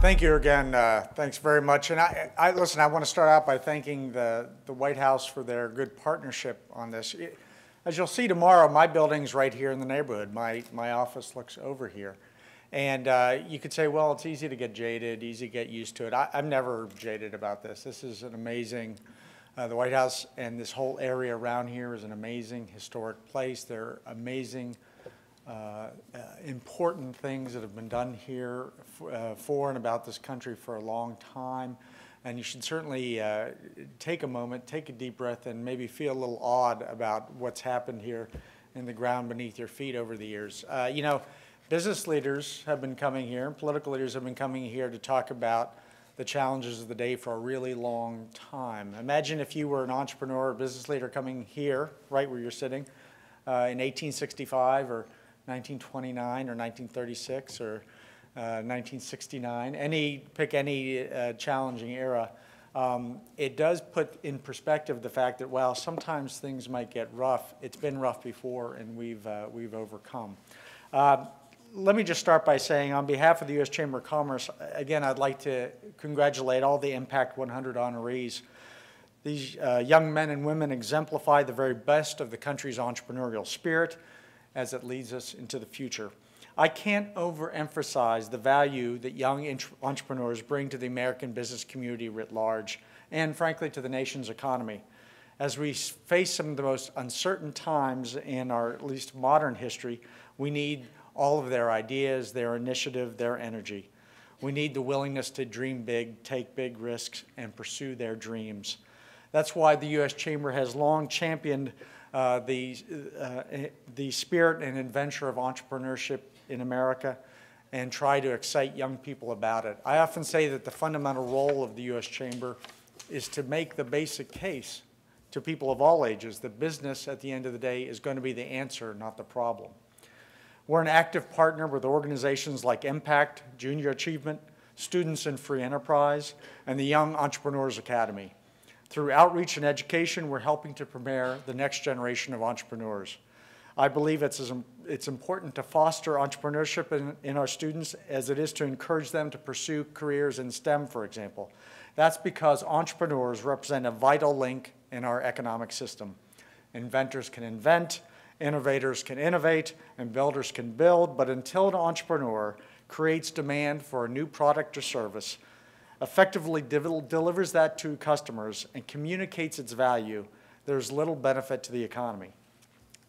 Thank you again. Thanks very much. And listen, I want to start out by thanking the White House for their good partnership on this. As you'll see tomorrow, my building's right here in the neighborhood. My office looks over here. And you could say, well, it's easy to get jaded, easy to get used to it. I'm never jaded about this. This is an amazing, the White House and this whole area around here is an amazing historic place. There are amazing important things that have been done here for and about this country for a long time. And you should certainly take a moment, take a deep breath, and maybe feel a little awed about what's happened here in the ground beneath your feet over the years. You know, business leaders have been coming here, and political leaders have been coming here to talk about the challenges of the day for a really long time. Imagine if you were an entrepreneur or business leader coming here, right where you're sitting, in 1865 or 1929 or 1936 or 1969, pick any challenging era. It does put in perspective the fact that while sometimes things might get rough, it's been rough before and we've overcome. Let me just start by saying on behalf of the U.S. Chamber of Commerce, again, I'd like to congratulate all the Empact100 honorees. These young men and women exemplify the very best of the country's entrepreneurial spirit as it leads us into the future. I can't overemphasize the value that young entrepreneurs bring to the American business community writ large and, frankly, to the nation's economy. As we face some of the most uncertain times in our at least modern history, we need all of their ideas, their initiative, their energy. We need the willingness to dream big, take big risks, and pursue their dreams. That's why the U.S. Chamber has long championed the spirit and adventure of entrepreneurship in America and try to excite young people about it. I often say that the fundamental role of the U.S. Chamber is to make the basic case to people of all ages that business at the end of the day is going to be the answer, not the problem. We're an active partner with organizations like Impact, Junior Achievement, Students in Free Enterprise, and the Young Entrepreneurs Academy. Through outreach and education, we're helping to prepare the next generation of entrepreneurs. I believe it's important to foster entrepreneurship in our students as it is to encourage them to pursue careers in STEM, for example. That's because entrepreneurs represent a vital link in our economic system. Inventors can invent, innovators can innovate, and builders can build, but until an entrepreneur creates demand for a new product or service, effectively delivers that to customers and communicates its value, there's little benefit to the economy.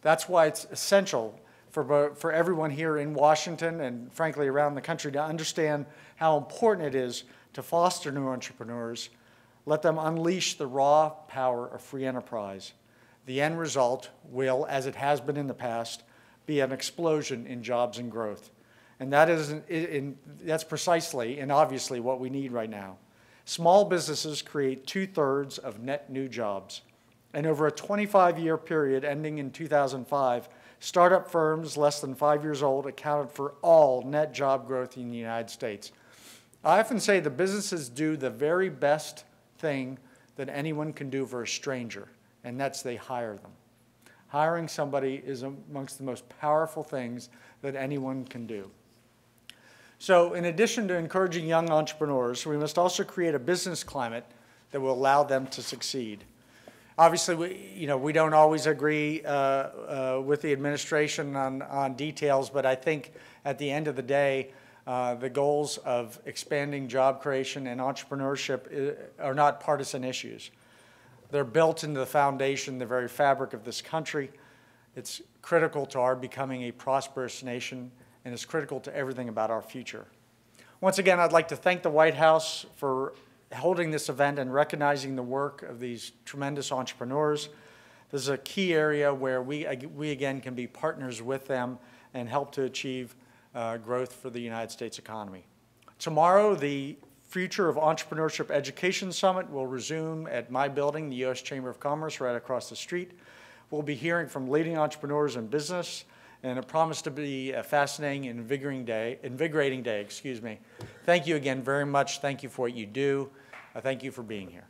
That's why it's essential for everyone here in Washington and frankly around the country to understand how important it is to foster new entrepreneurs, let them unleash the raw power of free enterprise. The end result will, as it has been in the past, be an explosion in jobs and growth. And that's precisely and obviously what we need right now. Small businesses create 2/3 of net new jobs. And over a 25-year period ending in 2005, startup firms less than 5 years old accounted for all net job growth in the United States. I often say the businesses do the very best thing that anyone can do for a stranger, and that's they hire them. Hiring somebody is amongst the most powerful things that anyone can do. So in addition to encouraging young entrepreneurs, we must also create a business climate that will allow them to succeed. Obviously, we don't always agree with the administration on details, but I think at the end of the day, the goals of expanding job creation and entrepreneurship are not partisan issues. They're built into the foundation, the very fabric of this country. It's critical to our becoming a prosperous nation, and it's critical to everything about our future. Once again, I'd like to thank the White House for holding this event and recognizing the work of these tremendous entrepreneurs. This is a key area where we again can be partners with them and help to achieve growth for the United States economy. Tomorrow, the Future of Entrepreneurship Education Summit will resume at my building, the U.S. Chamber of Commerce, right across the street. We'll be hearing from leading entrepreneurs in business, and it promised to be a fascinating and invigorating day. Thank you again very much. Thank you for what you do. Thank you for being here.